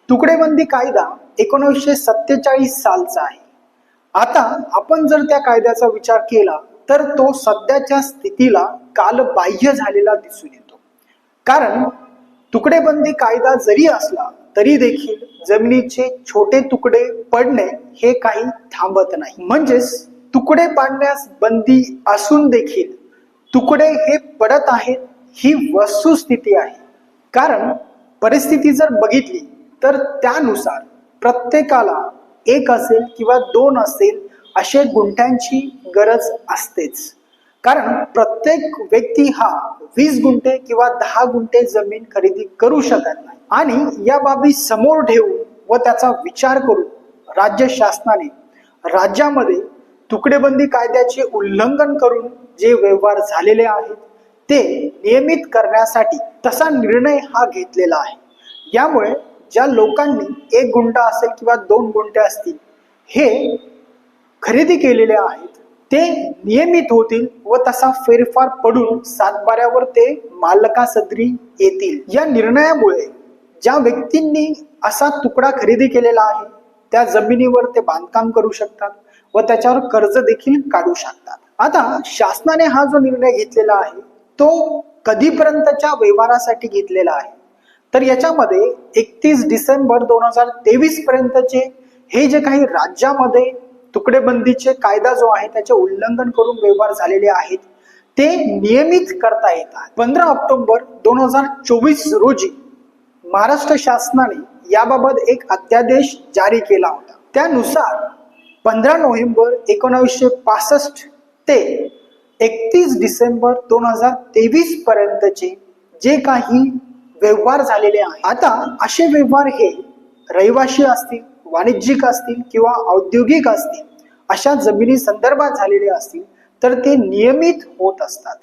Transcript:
तुकडेबंदी कायदा 1947 सालचा आहे. आता आपण जर त्या कायद्याचा विचार केला तर तो सध्याच्या स्थितीला कालबाह्य झालेला दिसून येतो. कारण तुकडेबंदी कायदा जरी असला तरी देखील जमिनीचे छोटे तुकडे पडणे हे काही थांबत नाही. म्हणजेच तुकडे पाडण्यास बंदी असून देखील तुकडे हे पडत आहेत ही वस्तुस्थिती आहे. कारण परिस्थिती जर बघितली तर त्यानुसार प्रत्येकाला एक असेल किंवा दोन असेल असे गुंठ्यांची गरज असतेच. कारण प्रत्येक व्यक्ती हा 20 गुंठे किंवा 10 गुंठे जमीन खरेदी करू शकत नाही. आणि या बाबी समोर ठेवून व त्याचा विचार करून राज्य शासनाने राज्यामध्ये तुकडेबंदी कायद्याचे उल्लंघन करून जे व्यवहार झालेले आहेत ते नियमित करण्यासाठी तसा निर्णय हा घेतलेला आहे. यामुळे ज्या लोकांनी 1 गुंठा असेल किंवा 2 गुंठे असतील हे खरेदी केलेले आहेत ते नियमित होतील व तसा फेरफार पडून सातबाऱ्यावर ते मालकासदरी येतील. या निर्णयामुळे ज्या व्यक्तींनी असा तुकडा खरेदी केलेला आहे त्या जमिनीवर ते बांधकाम करू शकतात व त्याच्यावर कर्ज देखील काढू शकतात. आता शासनाने हा जो निर्णय घेतलेला आहे तो कधीपर्यंतच्या व्यवहारासाठी घेतलेला आहे तर याच्यामध्ये 31 डिसेंबर 2023 पर्यंतचे हे जे काही राज्यामध्ये तुकडेबंदीचे कायदा जो आहे त्याचे उल्लंघन करून व्यवहार झालेले आहेत ते नियमित करता येतात. 15 ऑक्टोबर 2024 रोजी महाराष्ट्र शासनाने याबाबत एक अध्यादेश जारी केला होता. त्यानुसार 15 नोव्हेंबर 1965 ते 31 डिसेंबर 2023 पर्यंतचे जे काही व्यवहार झालेले आहेत आता असे व्यवहार हे रहिवाशी असतील, वाणिज्यिक असतील किंवा औद्योगिक असतील अशा जमिनी संदर्भात झालेले असतील तर ते नियमित होत असतात.